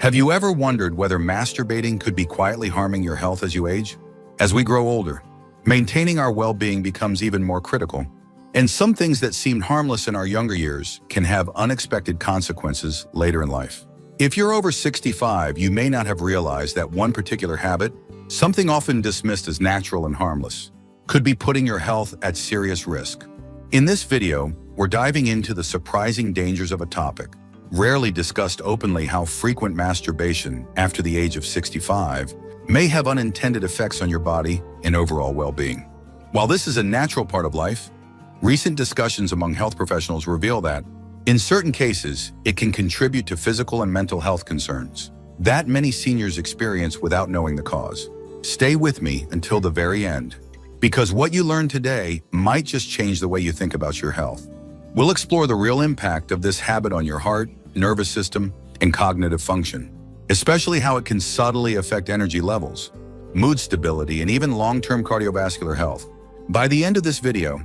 Have you ever wondered whether masturbating could be quietly harming your health as you age? As we grow older, maintaining our well-being becomes even more critical, and some things that seemed harmless in our younger years can have unexpected consequences later in life. If you're over 65, you may not have realized that one particular habit, something often dismissed as natural and harmless, could be putting your health at serious risk. In this video, we're diving into the surprising dangers of a topic rarely discussed openly: how frequent masturbation after the age of 65 may have unintended effects on your body and overall well-being. While this is a natural part of life, recent discussions among health professionals reveal that, in certain cases, it can contribute to physical and mental health concerns that many seniors experience without knowing the cause. Stay with me until the very end, because what you learn today might just change the way you think about your health. We'll explore the real impact of this habit on your heart, nervous system, and cognitive function, especially how it can subtly affect energy levels, mood stability, and even long-term cardiovascular health. By the end of this video,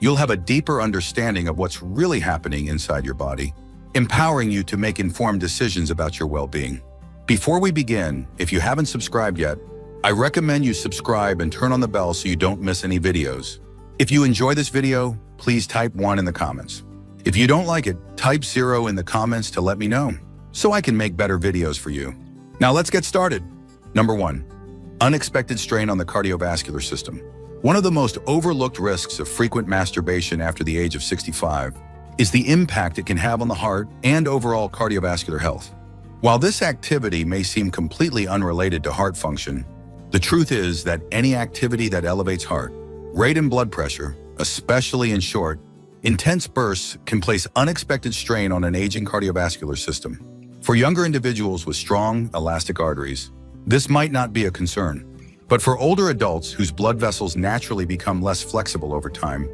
you'll have a deeper understanding of what's really happening inside your body, empowering you to make informed decisions about your well-being. Before we begin, if you haven't subscribed yet, I recommend you subscribe and turn on the bell so you don't miss any videos. If you enjoy this video, please type 1 in the comments. If you don't like it, type 0 in the comments to let me know, so I can make better videos for you. Now let's get started. Number 1, unexpected strain on the cardiovascular system. One of the most overlooked risks of frequent masturbation after the age of 65 is the impact it can have on the heart and overall cardiovascular health. While this activity may seem completely unrelated to heart function, the truth is that any activity that elevates heart rate and blood pressure, especially in short, intense bursts, can place unexpected strain on an aging cardiovascular system. For younger individuals with strong, elastic arteries, this might not be a concern. But for older adults whose blood vessels naturally become less flexible over time,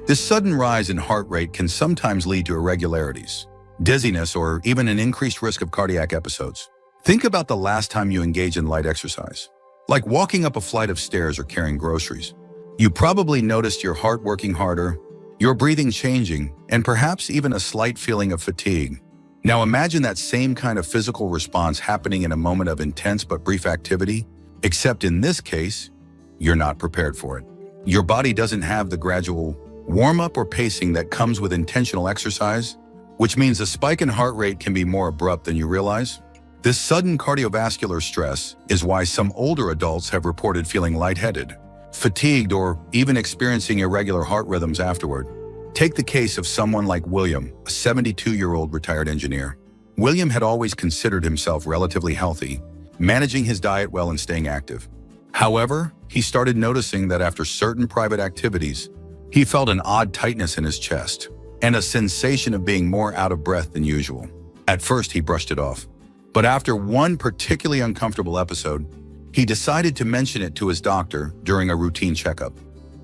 this sudden rise in heart rate can sometimes lead to irregularities, dizziness, or even an increased risk of cardiac episodes. Think about the last time you engaged in light exercise, like walking up a flight of stairs or carrying groceries. You probably noticed your heart working harder, your breathing changing, and perhaps even a slight feeling of fatigue. Now imagine that same kind of physical response happening in a moment of intense but brief activity, except in this case, you're not prepared for it. Your body doesn't have the gradual warm-up or pacing that comes with intentional exercise, which means a spike in heart rate can be more abrupt than you realize. This sudden cardiovascular stress is why some older adults have reported feeling lightheaded, fatigued, or even experiencing irregular heart rhythms afterward. Take the case of someone like William, a 72-year-old retired engineer. William had always considered himself relatively healthy, managing his diet well and staying active. However, he started noticing that after certain private activities, he felt an odd tightness in his chest and a sensation of being more out of breath than usual. At first, he brushed it off, but after one particularly uncomfortable episode, he decided to mention it to his doctor during a routine checkup.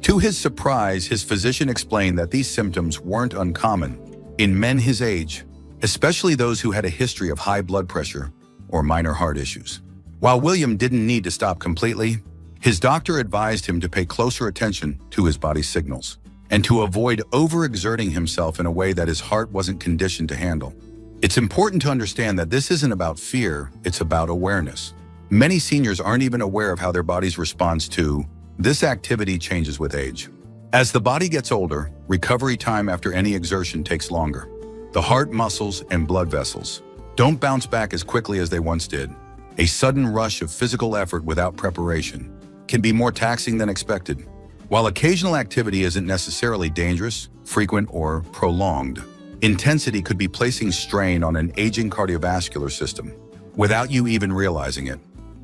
To his surprise, his physician explained that these symptoms weren't uncommon in men his age, especially those who had a history of high blood pressure or minor heart issues. While William didn't need to stop completely, his doctor advised him to pay closer attention to his body's signals and to avoid overexerting himself in a way that his heart wasn't conditioned to handle. It's important to understand that this isn't about fear, it's about awareness. Many seniors aren't even aware of how their body's response to this activity changes with age. As the body gets older, recovery time after any exertion takes longer. The heart muscles and blood vessels don't bounce back as quickly as they once did. A sudden rush of physical effort without preparation can be more taxing than expected. While occasional activity isn't necessarily dangerous, frequent, or prolonged, intensity could be placing strain on an aging cardiovascular system without you even realizing it.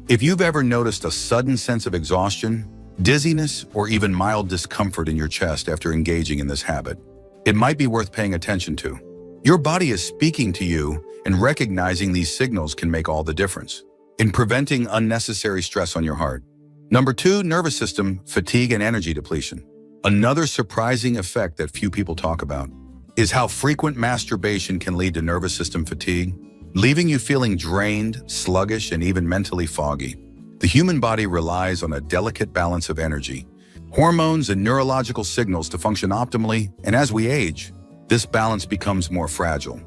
If you've ever noticed a sudden sense of exhaustion, dizziness, or even mild discomfort in your chest after engaging in this habit, it might be worth paying attention to. Your body is speaking to you, and recognizing these signals can make all the difference in preventing unnecessary stress on your heart. Number 2, nervous system, fatigue, and energy depletion. Another surprising effect that few people talk about is how frequent masturbation can lead to nervous system fatigue, leaving you feeling drained, sluggish, and even mentally foggy. The human body relies on a delicate balance of energy, hormones, and neurological signals to function optimally, and as we age, this balance becomes more fragile.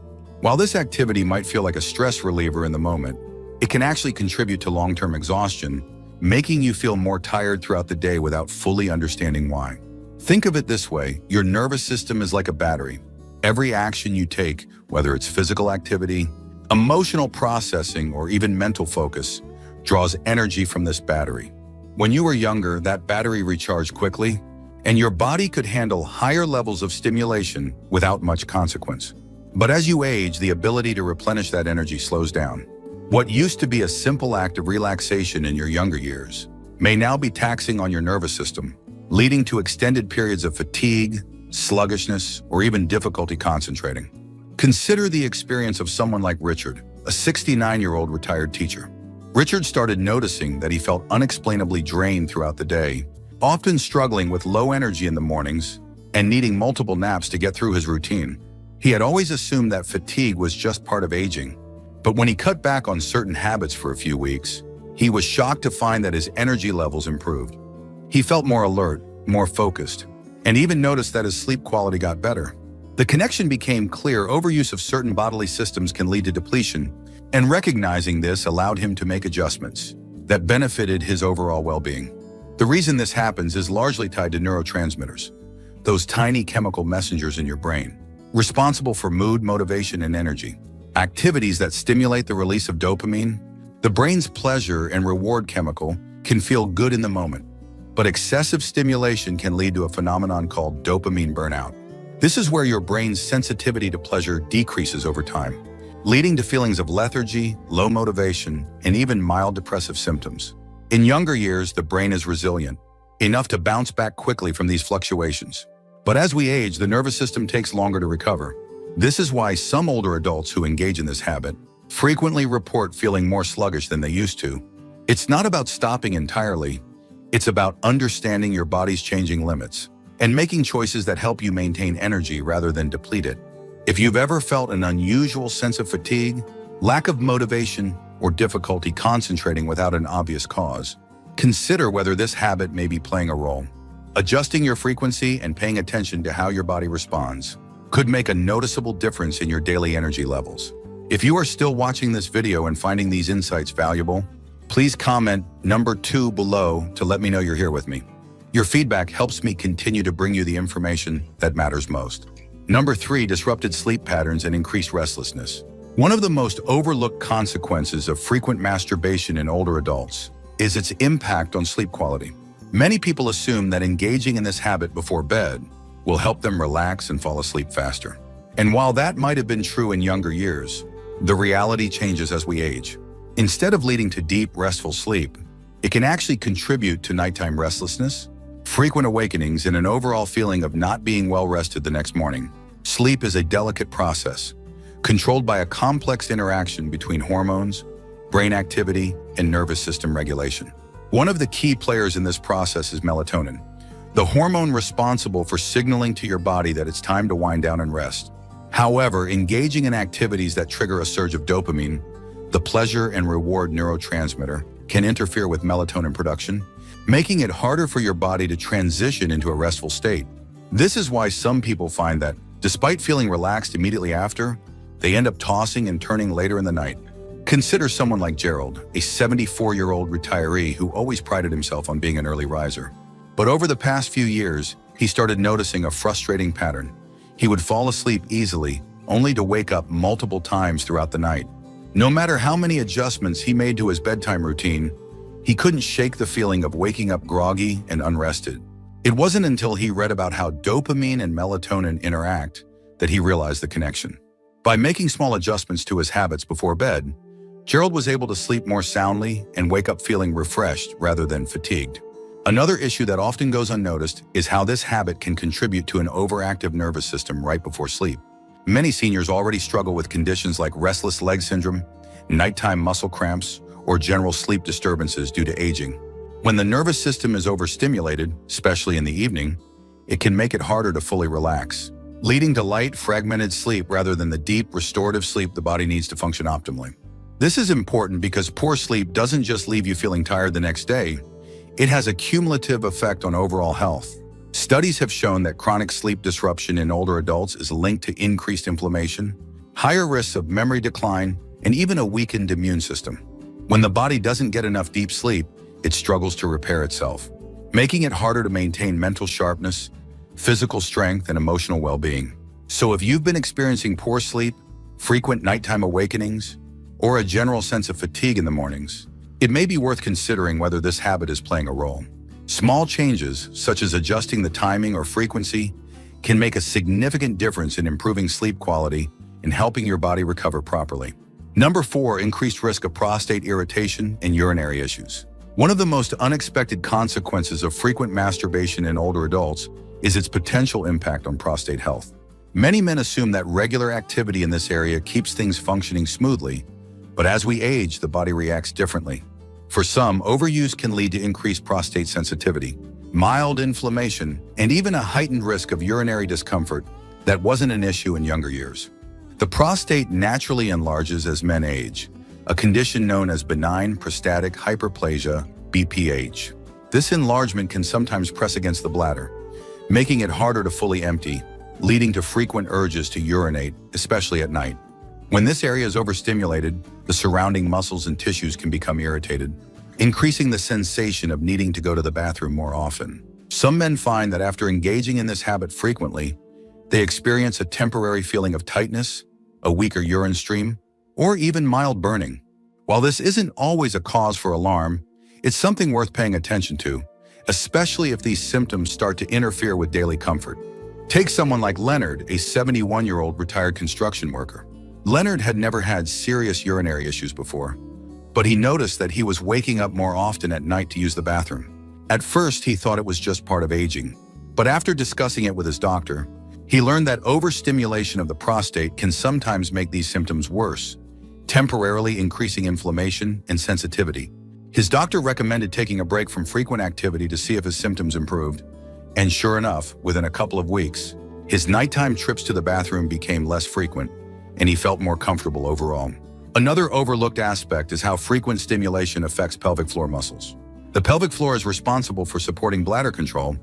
While this activity might feel like a stress reliever in the moment, It can actually contribute to long-term exhaustion, making you feel more tired throughout the day without fully understanding why. Think of it this way: your nervous system is like a battery. Every action you take, whether it's physical activity, emotional processing, or even mental focus, draws energy from this battery. When you were younger, that battery recharged quickly, and your body could handle higher levels of stimulation without much consequence. But as you age, the ability to replenish that energy slows down. What used to be a simple act of relaxation in your younger years may now be taxing on your nervous system, leading to extended periods of fatigue, sluggishness, or even difficulty concentrating. Consider the experience of someone like Richard, a 69-year-old retired teacher. Richard started noticing that he felt unexplainably drained throughout the day, often struggling with low energy in the mornings and needing multiple naps to get through his routine. He had always assumed that fatigue was just part of aging, but when he cut back on certain habits for a few weeks, he was shocked to find that his energy levels improved. He felt more alert, more focused, and even noticed that his sleep quality got better. The connection became clear: overuse of certain bodily systems can lead to depletion, and recognizing this allowed him to make adjustments that benefited his overall well-being. The reason this happens is largely tied to neurotransmitters, those tiny chemical messengers in your brain, responsible for mood, motivation, and energy. Activities that stimulate the release of dopamine, the brain's pleasure and reward chemical, can feel good in the moment. But excessive stimulation can lead to a phenomenon called dopamine burnout. This is where your brain's sensitivity to pleasure decreases over time, leading to feelings of lethargy, low motivation, and even mild depressive symptoms. In younger years, the brain is resilient, enough to bounce back quickly from these fluctuations. But as we age, the nervous system takes longer to recover. This is why some older adults who engage in this habit frequently report feeling more sluggish than they used to. It's not about stopping entirely. It's about understanding your body's changing limits and making choices that help you maintain energy rather than deplete it. If you've ever felt an unusual sense of fatigue, lack of motivation, or difficulty concentrating without an obvious cause, consider whether this habit may be playing a role. Adjusting your frequency and paying attention to how your body responds could make a noticeable difference in your daily energy levels. If you are still watching this video and finding these insights valuable, please comment number 2 below to let me know you're here with me. Your feedback helps me continue to bring you the information that matters most. Number 3, disrupted sleep patterns and increased restlessness. One of the most overlooked consequences of frequent masturbation in older adults is its impact on sleep quality. Many people assume that engaging in this habit before bed will help them relax and fall asleep faster. And while that might have been true in younger years, the reality changes as we age. Instead of leading to deep, restful sleep, it can actually contribute to nighttime restlessness, frequent awakenings, and an overall feeling of not being well rested the next morning. Sleep is a delicate process, controlled by a complex interaction between hormones, brain activity, and nervous system regulation. One of the key players in this process is melatonin, the hormone responsible for signaling to your body that it's time to wind down and rest. However, engaging in activities that trigger a surge of dopamine, the pleasure and reward neurotransmitter, can interfere with melatonin production, making it harder for your body to transition into a restful state. This is why some people find that, despite feeling relaxed immediately after, they end up tossing and turning later in the night. Consider someone like Gerald, a 74-year-old retiree who always prided himself on being an early riser. But over the past few years, he started noticing a frustrating pattern. He would fall asleep easily, only to wake up multiple times throughout the night. No matter how many adjustments he made to his bedtime routine, he couldn't shake the feeling of waking up groggy and unrested. It wasn't until he read about how dopamine and melatonin interact that he realized the connection. By making small adjustments to his habits before bed, Gerald was able to sleep more soundly and wake up feeling refreshed rather than fatigued. Another issue that often goes unnoticed is how this habit can contribute to an overactive nervous system right before sleep. Many seniors already struggle with conditions like restless leg syndrome, nighttime muscle cramps, or general sleep disturbances due to aging. When the nervous system is overstimulated, especially in the evening, it can make it harder to fully relax, leading to light, fragmented sleep rather than the deep, restorative sleep the body needs to function optimally. This is important because poor sleep doesn't just leave you feeling tired the next day, it has a cumulative effect on overall health. Studies have shown that chronic sleep disruption in older adults is linked to increased inflammation, higher risks of memory decline, and even a weakened immune system. When the body doesn't get enough deep sleep, it struggles to repair itself, making it harder to maintain mental sharpness, physical strength, and emotional well-being. So if you've been experiencing poor sleep, frequent nighttime awakenings, or a general sense of fatigue in the mornings, it may be worth considering whether this habit is playing a role. Small changes, such as adjusting the timing or frequency, can make a significant difference in improving sleep quality and helping your body recover properly. Number 4, increased risk of prostate irritation and urinary issues. One of the most unexpected consequences of frequent masturbation in older adults is its potential impact on prostate health. Many men assume that regular activity in this area keeps things functioning smoothly, but as we age, the body reacts differently. For some, overuse can lead to increased prostate sensitivity, mild inflammation, and even a heightened risk of urinary discomfort that wasn't an issue in younger years. The prostate naturally enlarges as men age, a condition known as benign prostatic hyperplasia, BPH. This enlargement can sometimes press against the bladder, making it harder to fully empty, leading to frequent urges to urinate, especially at night. When this area is overstimulated, the surrounding muscles and tissues can become irritated, increasing the sensation of needing to go to the bathroom more often. Some men find that after engaging in this habit frequently, they experience a temporary feeling of tightness, a weaker urine stream, or even mild burning. While this isn't always a cause for alarm, it's something worth paying attention to, especially if these symptoms start to interfere with daily comfort. Take someone like Leonard, a 71-year-old retired construction worker. Leonard had never had serious urinary issues before, but he noticed that he was waking up more often at night to use the bathroom. At first, he thought it was just part of aging, but after discussing it with his doctor, he learned that overstimulation of the prostate can sometimes make these symptoms worse, temporarily increasing inflammation and sensitivity. His doctor recommended taking a break from frequent activity to see if his symptoms improved, and sure enough, within a couple of weeks, his nighttime trips to the bathroom became less frequent, and he felt more comfortable overall. Another overlooked aspect is how frequent stimulation affects pelvic floor muscles. The pelvic floor is responsible for supporting bladder control,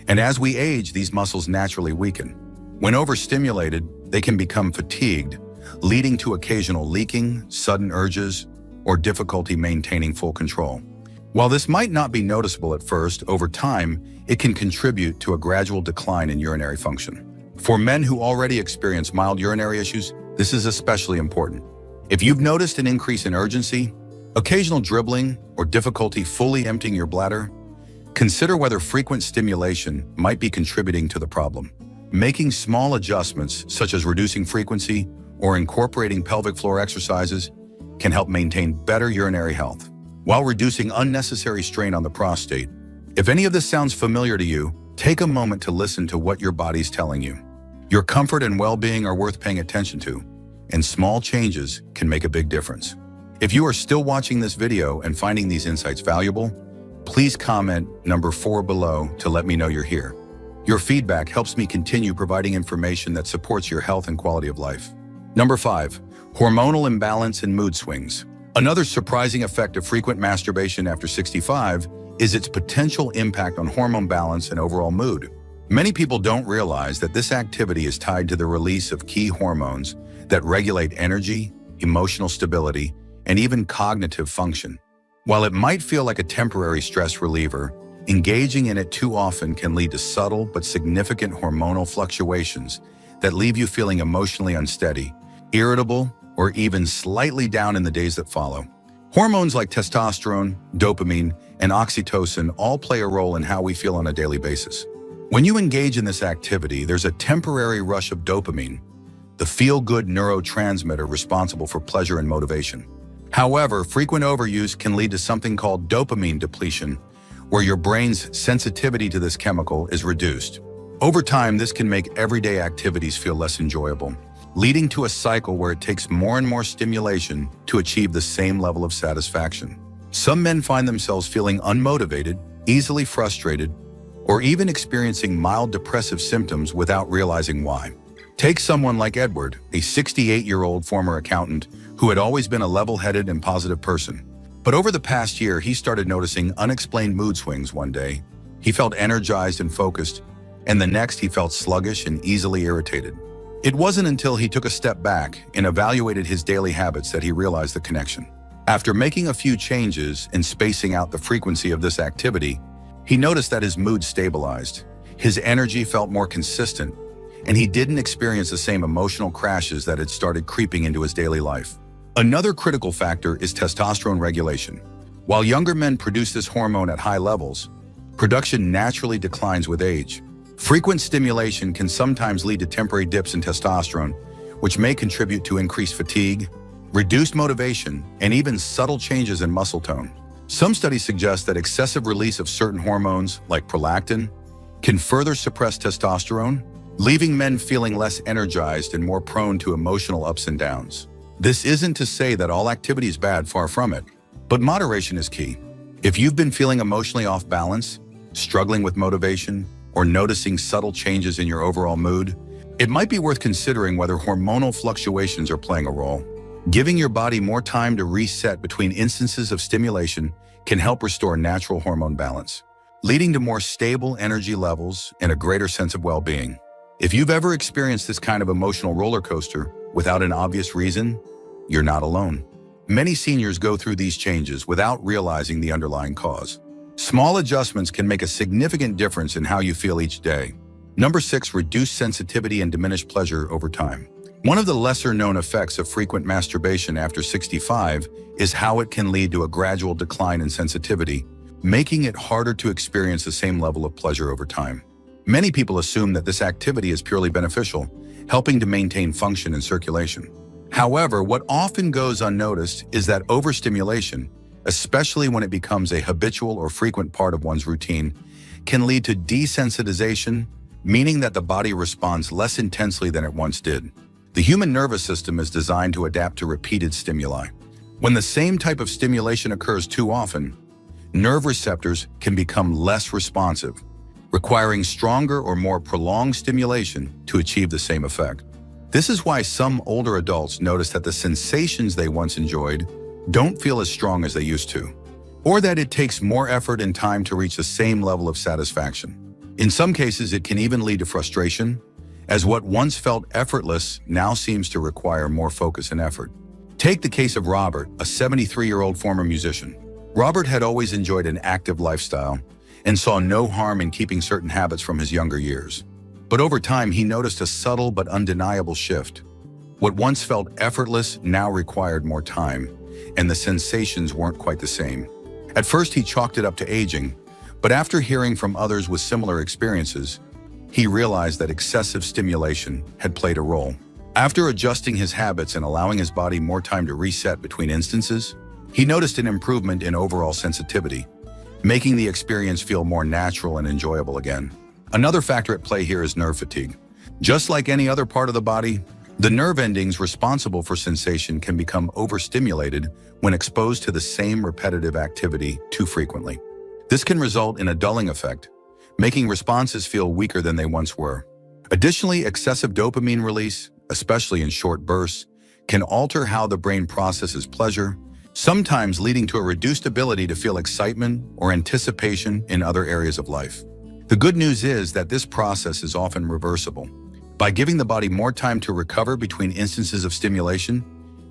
and as we age, these muscles naturally weaken. When overstimulated, they can become fatigued, leading to occasional leaking, sudden urges, or difficulty maintaining full control. While this might not be noticeable at first, over time, it can contribute to a gradual decline in urinary function. For men who already experience mild urinary issues, this is especially important. If you've noticed an increase in urgency, occasional dribbling, or difficulty fully emptying your bladder, consider whether frequent stimulation might be contributing to the problem. Making small adjustments, such as reducing frequency or incorporating pelvic floor exercises, can help maintain better urinary health, while reducing unnecessary strain on the prostate. If any of this sounds familiar to you, take a moment to listen to what your body's telling you. Your comfort and well-being are worth paying attention to, and small changes can make a big difference. If you are still watching this video and finding these insights valuable, please comment number 4 below to let me know you're here. Your feedback helps me continue providing information that supports your health and quality of life. Number 5, hormonal imbalance and mood swings. Another surprising effect of frequent masturbation after 65 is its potential impact on hormone balance and overall mood. Many people don't realize that this activity is tied to the release of key hormones that regulate energy, emotional stability, and even cognitive function. While it might feel like a temporary stress reliever, engaging in it too often can lead to subtle but significant hormonal fluctuations that leave you feeling emotionally unsteady, irritable, or even slightly down in the days that follow. Hormones like testosterone, dopamine, and oxytocin all play a role in how we feel on a daily basis. When you engage in this activity, there's a temporary rush of dopamine, the feel-good neurotransmitter responsible for pleasure and motivation. However, frequent overuse can lead to something called dopamine depletion, where your brain's sensitivity to this chemical is reduced. Over time, this can make everyday activities feel less enjoyable, leading to a cycle where it takes more and more stimulation to achieve the same level of satisfaction. Some men find themselves feeling unmotivated, easily frustrated, or even experiencing mild depressive symptoms without realizing why. Take someone like Edward, a 68-year-old former accountant who had always been a level-headed and positive person. But over the past year, he started noticing unexplained mood swings. One day, he felt energized and focused, and the next he felt sluggish and easily irritated. It wasn't until he took a step back and evaluated his daily habits that he realized the connection. After making a few changes and spacing out the frequency of this activity, he noticed that his mood stabilized, his energy felt more consistent, and he didn't experience the same emotional crashes that had started creeping into his daily life. Another critical factor is testosterone regulation. While younger men produce this hormone at high levels, production naturally declines with age. Frequent stimulation can sometimes lead to temporary dips in testosterone, which may contribute to increased fatigue, reduced motivation, and even subtle changes in muscle tone. Some studies suggest that excessive release of certain hormones, like prolactin, can further suppress testosterone, leaving men feeling less energized and more prone to emotional ups and downs. This isn't to say that all activity is bad, far from it, but moderation is key. If you've been feeling emotionally off balance, struggling with motivation, or noticing subtle changes in your overall mood, it might be worth considering whether hormonal fluctuations are playing a role. Giving your body more time to reset between instances of stimulation can help restore natural hormone balance, leading to more stable energy levels and a greater sense of well-being. If you've ever experienced this kind of emotional roller coaster without an obvious reason, you're not alone. Many seniors go through these changes without realizing the underlying cause. Small adjustments can make a significant difference in how you feel each day. Number 6, reduce sensitivity and diminish pleasure over time. One of the lesser-known effects of frequent masturbation after 65 is how it can lead to a gradual decline in sensitivity, making it harder to experience the same level of pleasure over time. Many people assume that this activity is purely beneficial, helping to maintain function and circulation. However, what often goes unnoticed is that overstimulation, especially when it becomes a habitual or frequent part of one's routine, can lead to desensitization, meaning that the body responds less intensely than it once did. The human nervous system is designed to adapt to repeated stimuli. When the same type of stimulation occurs too often, nerve receptors can become less responsive, requiring stronger or more prolonged stimulation to achieve the same effect. This is why some older adults notice that the sensations they once enjoyed don't feel as strong as they used to, or that it takes more effort and time to reach the same level of satisfaction. In some cases, it can even lead to frustration, as what once felt effortless now seems to require more focus and effort. Take the case of Robert, a 73-year-old former musician. Robert had always enjoyed an active lifestyle and saw no harm in keeping certain habits from his younger years. But over time, he noticed a subtle but undeniable shift. What once felt effortless now required more time, and the sensations weren't quite the same. At first, he chalked it up to aging, but after hearing from others with similar experiences, he realized that excessive stimulation had played a role. After adjusting his habits and allowing his body more time to reset between instances, he noticed an improvement in overall sensitivity, making the experience feel more natural and enjoyable again. Another factor at play here is nerve fatigue. Just like any other part of the body, the nerve endings responsible for sensation can become overstimulated when exposed to the same repetitive activity too frequently. This can result in a dulling effect, making responses feel weaker than they once were. Additionally, excessive dopamine release, especially in short bursts, can alter how the brain processes pleasure, sometimes leading to a reduced ability to feel excitement or anticipation in other areas of life. The good news is that this process is often reversible. By giving the body more time to recover between instances of stimulation,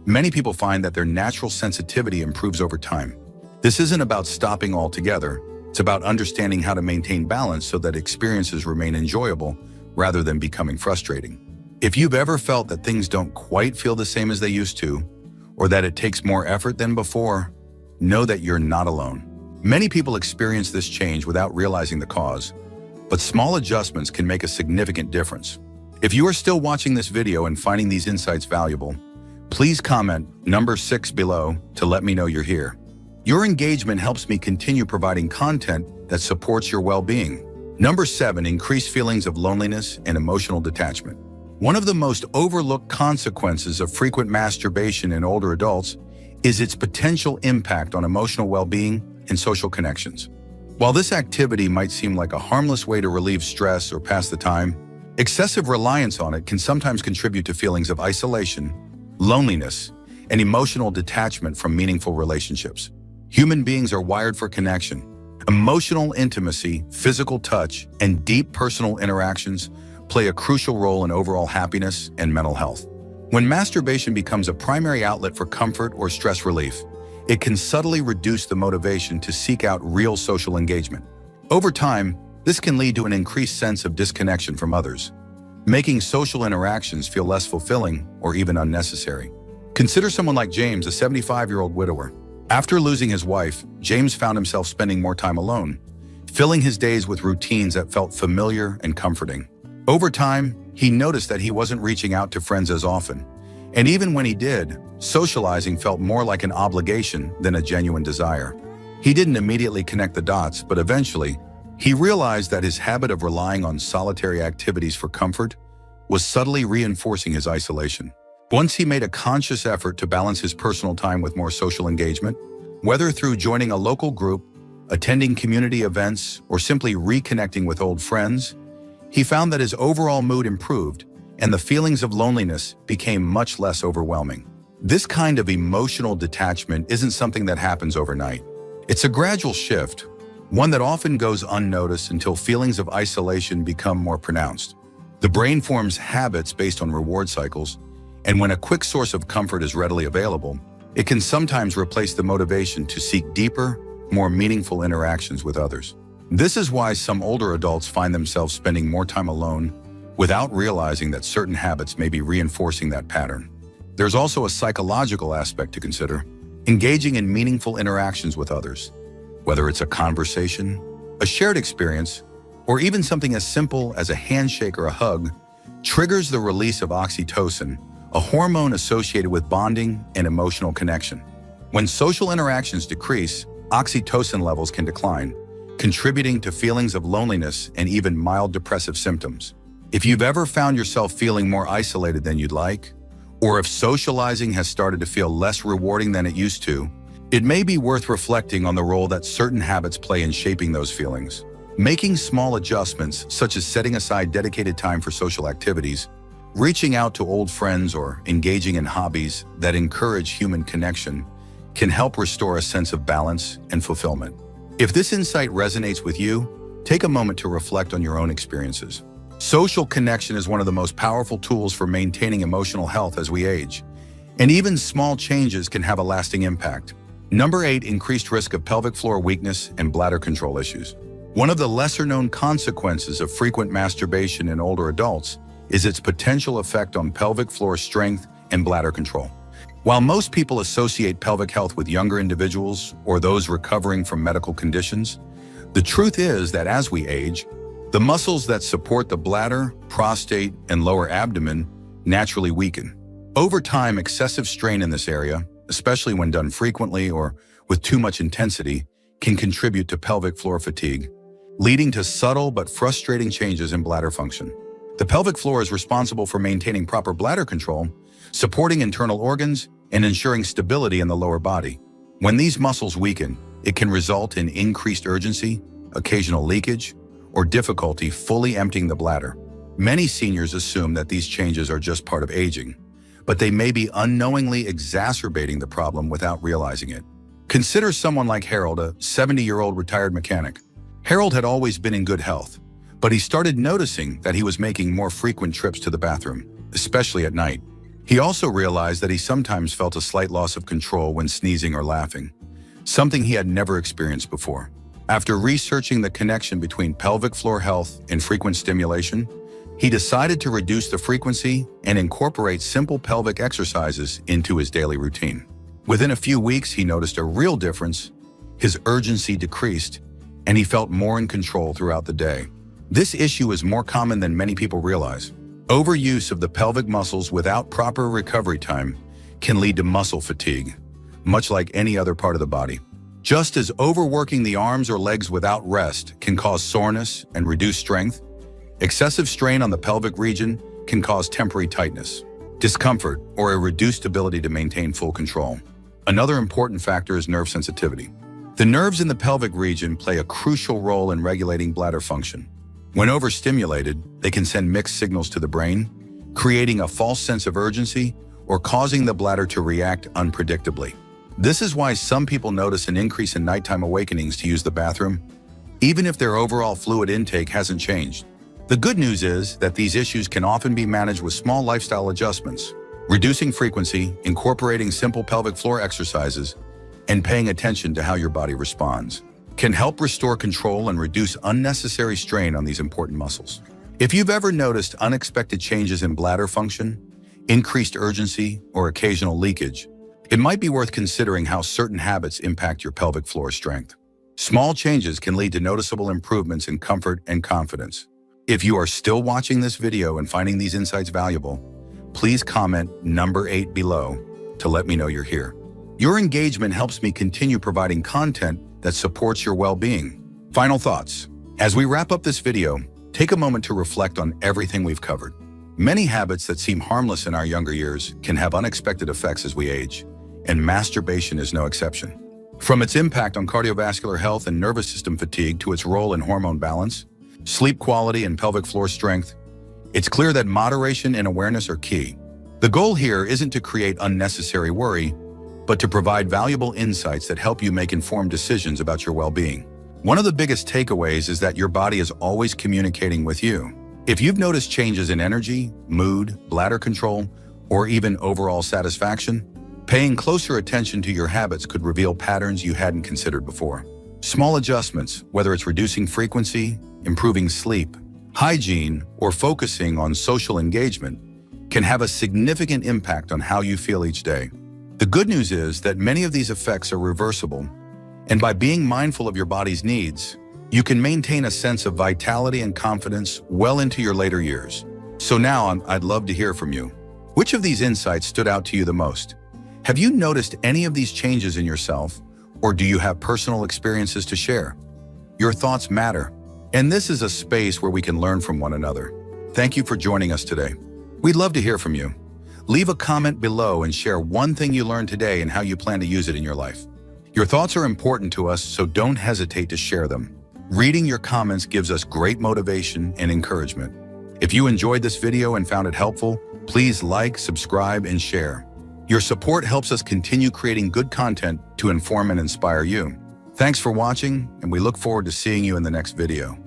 many people find that their natural sensitivity improves over time. This isn't about stopping altogether. It's about understanding how to maintain balance so that experiences remain enjoyable rather than becoming frustrating. If you've ever felt that things don't quite feel the same as they used to, or that it takes more effort than before, know that you're not alone. Many people experience this change without realizing the cause, but small adjustments can make a significant difference. If you are still watching this video and finding these insights valuable, please comment number 6 below to let me know you're here. Your engagement helps me continue providing content that supports your well-being. Number 7, increased feelings of loneliness and emotional detachment. One of the most overlooked consequences of frequent masturbation in older adults is its potential impact on emotional well-being and social connections. While this activity might seem like a harmless way to relieve stress or pass the time, excessive reliance on it can sometimes contribute to feelings of isolation, loneliness, and emotional detachment from meaningful relationships. Human beings are wired for connection. Emotional intimacy, physical touch, and deep personal interactions play a crucial role in overall happiness and mental health. When masturbation becomes a primary outlet for comfort or stress relief, it can subtly reduce the motivation to seek out real social engagement. Over time, this can lead to an increased sense of disconnection from others, making social interactions feel less fulfilling or even unnecessary. Consider someone like James, a 75-year-old widower. After losing his wife, James found himself spending more time alone, filling his days with routines that felt familiar and comforting. Over time, he noticed that he wasn't reaching out to friends as often, and even when he did, socializing felt more like an obligation than a genuine desire. He didn't immediately connect the dots, but eventually, he realized that his habit of relying on solitary activities for comfort was subtly reinforcing his isolation. Once he made a conscious effort to balance his personal time with more social engagement, whether through joining a local group, attending community events, or simply reconnecting with old friends, he found that his overall mood improved and the feelings of loneliness became much less overwhelming. This kind of emotional detachment isn't something that happens overnight. It's a gradual shift, one that often goes unnoticed until feelings of isolation become more pronounced. The brain forms habits based on reward cycles, and when a quick source of comfort is readily available, it can sometimes replace the motivation to seek deeper, more meaningful interactions with others. This is why some older adults find themselves spending more time alone without realizing that certain habits may be reinforcing that pattern. There's also a psychological aspect to consider. Engaging in meaningful interactions with others, whether it's a conversation, a shared experience, or even something as simple as a handshake or a hug, triggers the release of oxytocin, a hormone associated with bonding and emotional connection. When social interactions decrease, oxytocin levels can decline, contributing to feelings of loneliness and even mild depressive symptoms. If you've ever found yourself feeling more isolated than you'd like, or if socializing has started to feel less rewarding than it used to, it may be worth reflecting on the role that certain habits play in shaping those feelings. Making small adjustments, such as setting aside dedicated time for social activities, reaching out to old friends, or engaging in hobbies that encourage human connection, can help restore a sense of balance and fulfillment. If this insight resonates with you, take a moment to reflect on your own experiences. Social connection is one of the most powerful tools for maintaining emotional health as we age, and even small changes can have a lasting impact. Number 8, increased risk of pelvic floor weakness and bladder control issues. One of the lesser-known consequences of frequent masturbation in older adults is its potential effect on pelvic floor strength and bladder control. While most people associate pelvic health with younger individuals or those recovering from medical conditions, the truth is that as we age, the muscles that support the bladder, prostate, and lower abdomen naturally weaken. Over time, excessive strain in this area, especially when done frequently or with too much intensity, can contribute to pelvic floor fatigue, leading to subtle but frustrating changes in bladder function. The pelvic floor is responsible for maintaining proper bladder control, supporting internal organs, and ensuring stability in the lower body. When these muscles weaken, it can result in increased urgency, occasional leakage, or difficulty fully emptying the bladder. Many seniors assume that these changes are just part of aging, but they may be unknowingly exacerbating the problem without realizing it. Consider someone like Harold, a 70-year-old retired mechanic. Harold had always been in good health, but he started noticing that he was making more frequent trips to the bathroom, especially at night. He also realized that he sometimes felt a slight loss of control when sneezing or laughing, something he had never experienced before. After researching the connection between pelvic floor health and frequent stimulation, he decided to reduce the frequency and incorporate simple pelvic exercises into his daily routine. Within a few weeks, he noticed a real difference. His urgency decreased, and he felt more in control throughout the day. This issue is more common than many people realize. Overuse of the pelvic muscles without proper recovery time can lead to muscle fatigue, much like any other part of the body. Just as overworking the arms or legs without rest can cause soreness and reduce strength, excessive strain on the pelvic region can cause temporary tightness, discomfort, or a reduced ability to maintain full control. Another important factor is nerve sensitivity. The nerves in the pelvic region play a crucial role in regulating bladder function. When overstimulated, they can send mixed signals to the brain, creating a false sense of urgency or causing the bladder to react unpredictably. This is why some people notice an increase in nighttime awakenings to use the bathroom, even if their overall fluid intake hasn't changed. The good news is that these issues can often be managed with small lifestyle adjustments. Reducing frequency, incorporating simple pelvic floor exercises, and paying attention to how your body responds can help restore control and reduce unnecessary strain on these important muscles. If you've ever noticed unexpected changes in bladder function, increased urgency, or occasional leakage, it might be worth considering how certain habits impact your pelvic floor strength. Small changes can lead to noticeable improvements in comfort and confidence. If you are still watching this video and finding these insights valuable, please comment number 8 below to let me know you're here. Your engagement helps me continue providing content that supports your well-being. Final thoughts. As we wrap up this video, take a moment to reflect on everything we've covered. Many habits that seem harmless in our younger years can have unexpected effects as we age, and masturbation is no exception. From its impact on cardiovascular health and nervous system fatigue to its role in hormone balance, sleep quality, and pelvic floor strength, it's clear that moderation and awareness are key. The goal here isn't to create unnecessary worry, but to provide valuable insights that help you make informed decisions about your well-being. One of the biggest takeaways is that your body is always communicating with you. If you've noticed changes in energy, mood, bladder control, or even overall satisfaction, paying closer attention to your habits could reveal patterns you hadn't considered before. Small adjustments, whether it's reducing frequency, improving sleep, hygiene, or focusing on social engagement, can have a significant impact on how you feel each day. The good news is that many of these effects are reversible, and by being mindful of your body's needs, you can maintain a sense of vitality and confidence well into your later years. So now I'd love to hear from you. Which of these insights stood out to you the most? Have you noticed any of these changes in yourself, or do you have personal experiences to share? Your thoughts matter, and this is a space where we can learn from one another. Thank you for joining us today. We'd love to hear from you. Leave a comment below and share one thing you learned today and how you plan to use it in your life. Your thoughts are important to us, so don't hesitate to share them. Reading your comments gives us great motivation and encouragement. If you enjoyed this video and found it helpful, please like, subscribe, and share. Your support helps us continue creating good content to inform and inspire you. Thanks for watching, and we look forward to seeing you in the next video.